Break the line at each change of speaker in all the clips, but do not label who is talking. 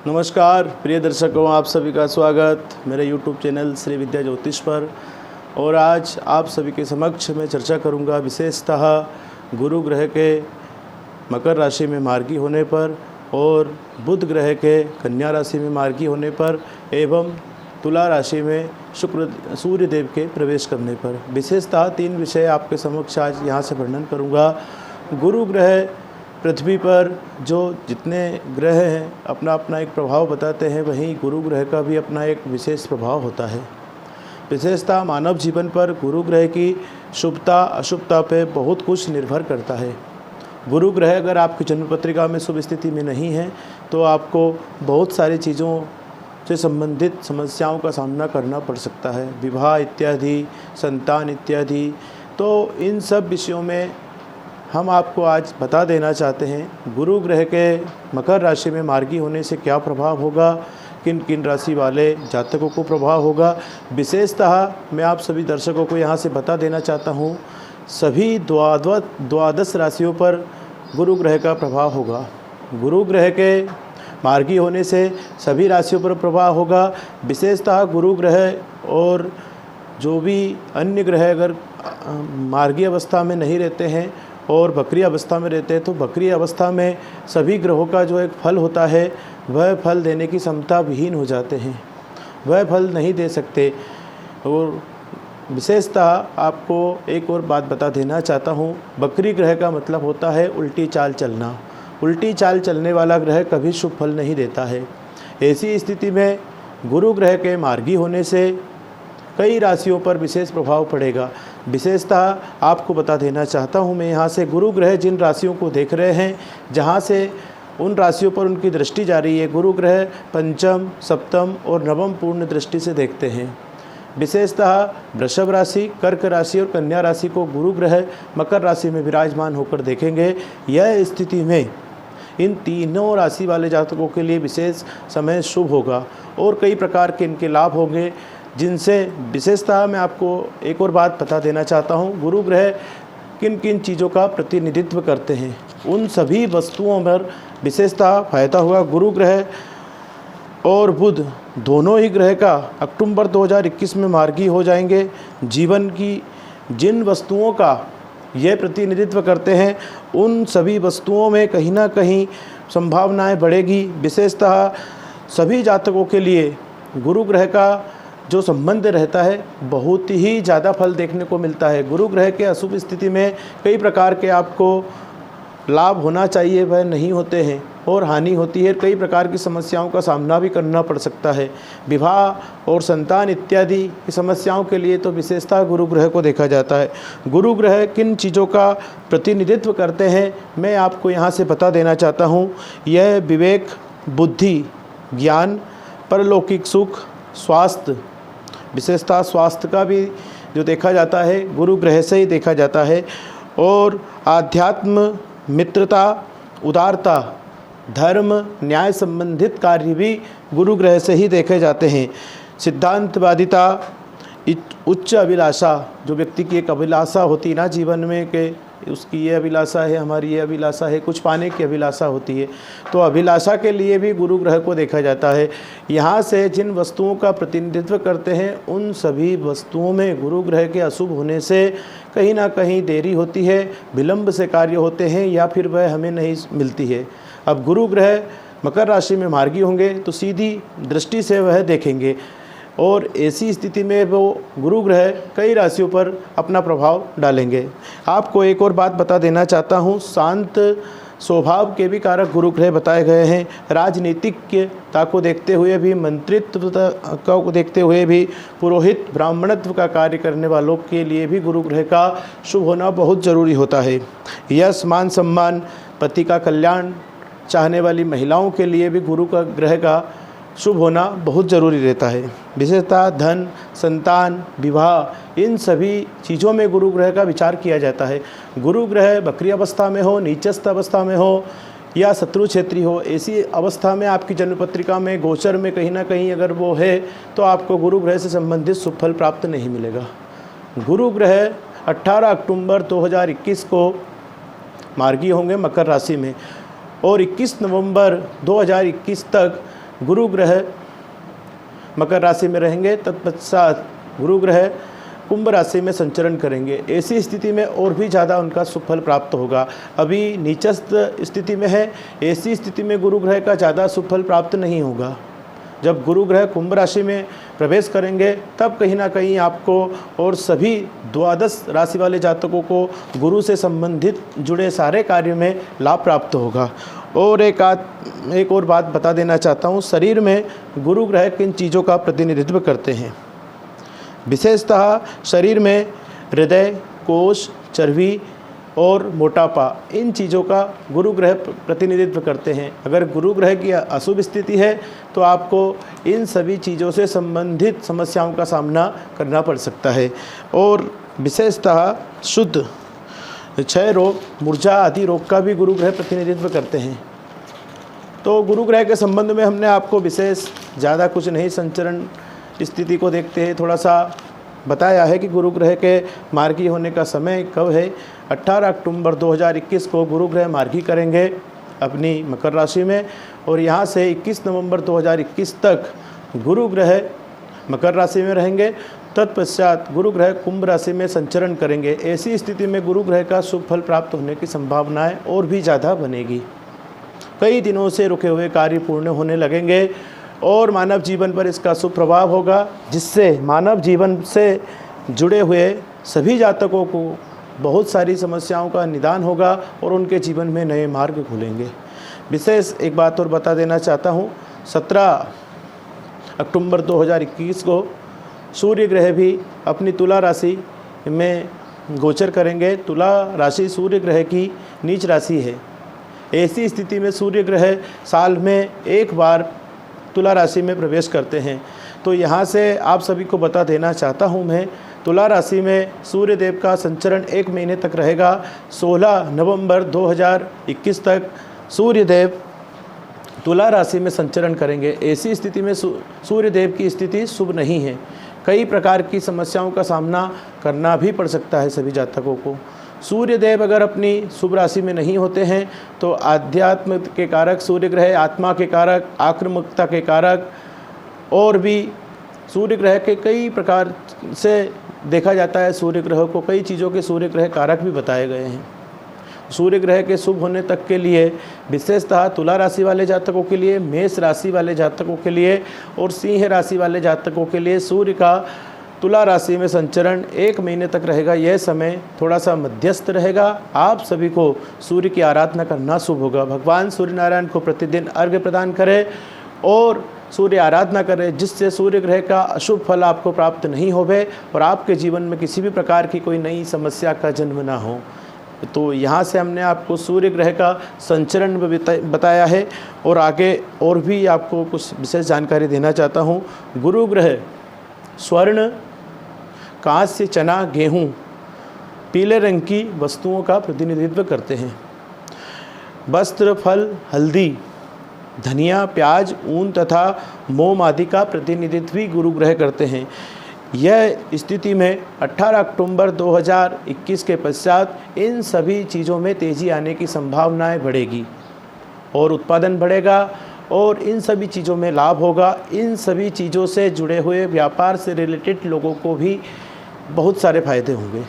नमस्कार प्रिय दर्शकों, आप सभी का स्वागत मेरे YouTube चैनल श्री विद्या ज्योतिष पर। और आज आप सभी के समक्ष मैं चर्चा करूंगा विशेषतः गुरु ग्रह के मकर राशि में मार्गी होने पर और बुध ग्रह के कन्या राशि में मार्गी होने पर एवं तुला राशि में सूर्य देव के प्रवेश करने पर। विशेषतः 3 विषय आपके समक्ष आज यहाँ से वर्णन करूँगा। गुरु ग्रह पृथ्वी पर जो जितने ग्रह हैं अपना अपना एक प्रभाव बताते हैं, वहीं गुरु ग्रह का भी अपना एक विशेष प्रभाव होता है। विशेषतः मानव जीवन पर गुरु ग्रह की शुभता अशुभता पे बहुत कुछ निर्भर करता है। गुरु ग्रह अगर आपकी जन्म पत्रिका में शुभ स्थिति में नहीं है तो आपको बहुत सारी चीज़ों से संबंधित समस्याओं का सामना करना पड़ सकता है, विवाह इत्यादि, संतान इत्यादि। तो इन सब विषयों में हम आपको आज बता देना चाहते हैं गुरु ग्रह के मकर राशि में मार्गी होने से क्या प्रभाव होगा, किन किन राशि वाले जातकों को प्रभाव होगा। विशेषतः मैं आप सभी दर्शकों को यहाँ से बता देना चाहता हूँ सभी द्वादश राशियों पर गुरु ग्रह का प्रभाव होगा। गुरु ग्रह के मार्गी होने से सभी राशियों पर प्रभाव होगा। विशेषतः गुरु ग्रह और जो भी अन्य ग्रह अगर मार्गी अवस्था में नहीं रहते हैं और बकरी अवस्था में रहते हैं तो बकरी अवस्था में सभी ग्रहों का जो एक फल होता है वह फल देने की क्षमता विहीन हो जाते हैं, वह फल नहीं दे सकते। और विशेषतः आपको एक और बात बता देना चाहता हूँ, बकरी ग्रह का मतलब होता है उल्टी चाल चलना। उल्टी चाल चलने वाला ग्रह कभी शुभ फल नहीं देता है। ऐसी स्थिति में गुरु ग्रह के मार्गी होने से कई राशियों पर विशेष प्रभाव पड़ेगा। विशेषतः आपको बता देना चाहता हूं मैं यहाँ से गुरु ग्रह जिन राशियों को देख रहे हैं, जहाँ से उन राशियों पर उनकी दृष्टि जा रही है, गुरु ग्रह पंचम, सप्तम और नवम पूर्ण दृष्टि से देखते हैं। विशेषतः वृषभ राशि, कर्क राशि और कन्या राशि को गुरु ग्रह मकर राशि में विराजमान होकर देखेंगे। यह स्थिति में इन तीनों राशि वाले जातकों के लिए विशेष समय शुभ होगा और कई प्रकार के इनके लाभ होंगे, जिनसे विशेषतः मैं आपको एक और बात बता देना चाहता हूँ। गुरु ग्रह किन किन चीज़ों का प्रतिनिधित्व करते हैं, उन सभी वस्तुओं पर विशेषतः फायदा हुआ। गुरु ग्रह और बुध दोनों ही ग्रह का अक्टूबर 2021 में मार्गी हो जाएंगे। जीवन की जिन वस्तुओं का ये प्रतिनिधित्व करते हैं उन सभी वस्तुओं में कहीं ना कहीं संभावनाएं बढ़ेगी। विशेषतः सभी जातकों के लिए गुरु ग्रह का जो संबंध रहता है बहुत ही ज़्यादा फल देखने को मिलता है। गुरु ग्रह के अशुभ स्थिति में कई प्रकार के आपको लाभ होना चाहिए वह नहीं होते हैं और हानि होती है। कई प्रकार की समस्याओं का सामना भी करना पड़ सकता है। विवाह और संतान इत्यादि की समस्याओं के लिए तो विशेषतः गुरु ग्रह को देखा जाता है। गुरु ग्रह किन चीज़ों का प्रतिनिधित्व करते हैं मैं आपको यहाँ से बता देना चाहता हूँ। यह विवेक, बुद्धि, ज्ञान, परलौकिक सुख, स्वास्थ्य, विशेषतः स्वास्थ्य का भी जो देखा जाता है गुरु ग्रह से ही देखा जाता है। और आध्यात्म, मित्रता, उदारता, धर्म, न्याय संबंधित कार्य भी गुरु ग्रह से ही देखे जाते हैं। सिद्धांतवादिता, उच्च अभिलाषा, जो व्यक्ति की एक अभिलाषा होती ना जीवन में कि उसकी ये अभिलाषा है, हमारी ये अभिलाषा है, कुछ पाने की अभिलाषा होती है, तो अभिलाषा के लिए भी गुरु ग्रह को देखा जाता है। यहाँ से जिन वस्तुओं का प्रतिनिधित्व करते हैं उन सभी वस्तुओं में गुरु ग्रह के अशुभ होने से कहीं ना कहीं देरी होती है, विलंब से कार्य होते हैं या फिर वह हमें नहीं मिलती है। अब गुरु ग्रह मकर राशि में मार्गी होंगे तो सीधी दृष्टि से वह देखेंगे और ऐसी स्थिति में वो गुरु ग्रह कई राशियों पर अपना प्रभाव डालेंगे। आपको एक और बात बता देना चाहता हूँ, शांत स्वभाव के भी कारक गुरु ग्रह बताए गए हैं। राजनीतिकता को देखते हुए भी, मंत्रित्व को देखते हुए भी, पुरोहित ब्राह्मणत्व का कार्य करने वालों के लिए भी गुरु ग्रह का शुभ होना बहुत ज़रूरी होता है। यश, मान, सम्मान, पति का कल्याण चाहने वाली महिलाओं के लिए भी गुरु का ग्रह का शुभ होना बहुत ज़रूरी रहता है। विशेषतः धन, संतान, विवाह, इन सभी चीज़ों में गुरु ग्रह का विचार किया जाता है। गुरु ग्रह बकरी अवस्था में हो, नीचस्थ अवस्था में हो या शत्रु क्षेत्री हो, ऐसी अवस्था में आपकी जन्म पत्रिका में गोचर में कहीं ना कहीं अगर वो है तो आपको गुरु ग्रह से संबंधित शुभ फल प्राप्त नहीं मिलेगा। गुरु ग्रह 18 अक्टूबर 2021 को मार्गी होंगे मकर राशि में और 21 नवंबर 2021 तक गुरु ग्रह मकर राशि में रहेंगे, तत्पश्चात गुरु ग्रह कुंभ राशि में संचरण करेंगे। ऐसी स्थिति में और भी ज़्यादा उनका शुभ फल प्राप्त होगा। अभी नीचस्थ स्थिति में है, ऐसी स्थिति में गुरु ग्रह का ज़्यादा शुभ फल प्राप्त नहीं होगा। जब गुरु ग्रह कुंभ राशि में प्रवेश करेंगे तब कहीं ना कहीं आपको और सभी द्वादश राशि वाले जातकों को गुरु से संबंधित जुड़े सारे कार्यों में लाभ प्राप्त होगा। और एक और बात बता देना चाहता हूँ, शरीर में गुरु ग्रह किन चीज़ों का प्रतिनिधित्व करते हैं। विशेषतः शरीर में हृदय, कोष, चर्बी और मोटापा, इन चीज़ों का गुरु ग्रह प्रतिनिधित्व करते हैं। अगर गुरु ग्रह की अशुभ स्थिति है तो आपको इन सभी चीज़ों से संबंधित समस्याओं का सामना करना पड़ सकता है। और विशेषतः शुद्ध क्षय रोग, मूर्छा आदि रोग का भी गुरु ग्रह प्रतिनिधित्व करते हैं। तो गुरु ग्रह के संबंध में हमने आपको विशेष ज़्यादा कुछ नहीं, संचरण स्थिति को देखते हैं थोड़ा सा बताया है कि गुरु ग्रह के मार्गी होने का समय कब है। 18 अक्टूबर 2021 को गुरु ग्रह मार्गी करेंगे अपनी मकर राशि में, और यहाँ से 21 नवंबर 2021 तक गुरु ग्रह मकर राशि में रहेंगे। तत्पश्चात गुरु ग्रह कुंभ राशि में संचरण करेंगे। ऐसी स्थिति में गुरु ग्रह का शुभ फल प्राप्त होने की संभावनाएं और भी ज़्यादा बनेगी। कई दिनों से रुके हुए कार्य पूर्ण होने लगेंगे और मानव जीवन पर इसका शुभ प्रभाव होगा, जिससे मानव जीवन से जुड़े हुए सभी जातकों को बहुत सारी समस्याओं का निदान होगा और उनके जीवन में नए मार्ग खुलेंगे। विशेष एक बात और बता देना चाहता हूँ, 17 अक्टूबर 2021 को सूर्य ग्रह भी अपनी तुला राशि में गोचर करेंगे। तुला राशि सूर्य ग्रह की नीच राशि है। ऐसी स्थिति में सूर्य ग्रह साल में एक बार तुला राशि में प्रवेश करते हैं। तो यहाँ से आप सभी को बता देना चाहता हूँ मैं, तुला राशि में सूर्य देव का संचरण 1 महीने तक रहेगा। 16 नवंबर 2021 तक सूर्य देव तुला राशि में संचरण करेंगे। ऐसी स्थिति में सूर्य देव की स्थिति शुभ नहीं है। कई प्रकार की समस्याओं का सामना करना भी पड़ सकता है सभी जातकों को। सूर्य देव अगर अपनी शुभ राशि में नहीं होते हैं तो आध्यात्म के कारक सूर्य ग्रह, आत्मा के कारक, आक्रामकता के कारक, और भी सूर्य ग्रह के कई प्रकार से देखा जाता है। सूर्य ग्रह को कई चीज़ों के सूर्य ग्रह कारक भी बताए गए हैं। सूर्य ग्रह के शुभ होने तक के लिए विशेषतः तुला राशि वाले जातकों के लिए, मेष राशि वाले जातकों के लिए और सिंह राशि वाले जातकों के लिए सूर्य का तुला राशि में संचरण 1 महीने तक रहेगा। यह समय थोड़ा सा मध्यस्थ रहेगा। आप सभी को सूर्य की आराधना करना शुभ होगा। भगवान सूर्य नारायण को प्रतिदिन अर्घ्य प्रदान करें और सूर्य आराधना करें, जिससे सूर्य ग्रह का अशुभ फल आपको प्राप्त नहीं होवे और आपके जीवन में किसी भी प्रकार की कोई नई समस्या का जन्म ना हो। तो यहाँ से हमने आपको सूर्य ग्रह का संचरण बताया है और आगे और भी आपको कुछ विशेष जानकारी देना चाहता हूँ। गुरु ग्रह स्वर्ण, कांस्य, चना, गेहूँ, पीले रंग की वस्तुओं का प्रतिनिधित्व करते हैं। वस्त्र, फल, हल्दी, धनिया, प्याज, ऊन तथा मोम आदि का प्रतिनिधित्व भी गुरु ग्रह करते हैं। यह स्थिति में 18 अक्टूबर 2021 के पश्चात इन सभी चीज़ों में तेज़ी आने की संभावनाएं बढ़ेगी और उत्पादन बढ़ेगा और इन सभी चीज़ों में लाभ होगा। इन सभी चीज़ों से जुड़े हुए व्यापार से रिलेटेड लोगों को भी बहुत सारे फायदे होंगे।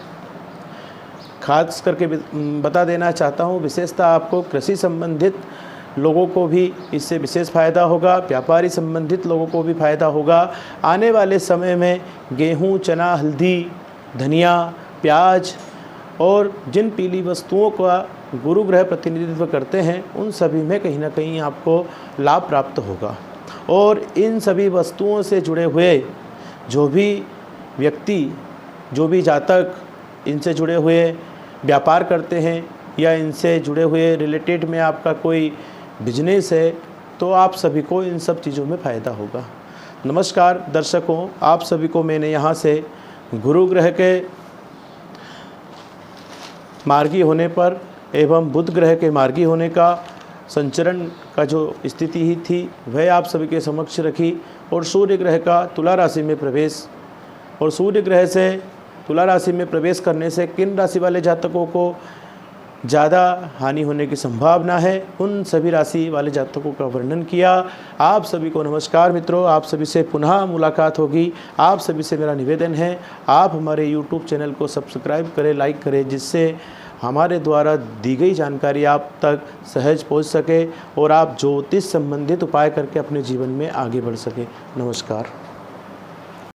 खास करके बता देना चाहता हूँ, विशेषतः आपको कृषि संबंधित लोगों को भी इससे विशेष फ़ायदा होगा। व्यापारी संबंधित लोगों को भी फ़ायदा होगा। आने वाले समय में गेहूँ, चना, हल्दी, धनिया, प्याज और जिन पीली वस्तुओं का गुरु ग्रह प्रतिनिधित्व करते हैं उन सभी में कहीं ना कहीं आपको लाभ प्राप्त होगा। और इन सभी वस्तुओं से जुड़े हुए जो भी व्यक्ति, जो भी जातक इनसे जुड़े हुए व्यापार करते हैं या इनसे जुड़े हुए रिलेटेड में आपका कोई बिजनेस है, तो आप सभी को इन सब चीज़ों में फ़ायदा होगा। नमस्कार दर्शकों, आप सभी को मैंने यहाँ से गुरु ग्रह के मार्गी होने पर एवं बुध ग्रह के मार्गी होने का संचरण का जो स्थिति ही थी वह आप सभी के समक्ष रखी, और सूर्य ग्रह का तुला राशि में प्रवेश, और सूर्य ग्रह से तुला राशि में प्रवेश करने से किन राशि वाले जातकों को ज़्यादा हानि होने की संभावना है, उन सभी राशि वाले जातकों का वर्णन किया। आप सभी को नमस्कार मित्रों, आप सभी से पुनः मुलाकात होगी। आप सभी से मेरा निवेदन है, आप हमारे YouTube चैनल को सब्सक्राइब करें, लाइक करें, जिससे हमारे द्वारा दी गई जानकारी आप तक सहज पहुंच सके और आप ज्योतिष संबंधित उपाय करके अपने जीवन में आगे बढ़ सके। नमस्कार।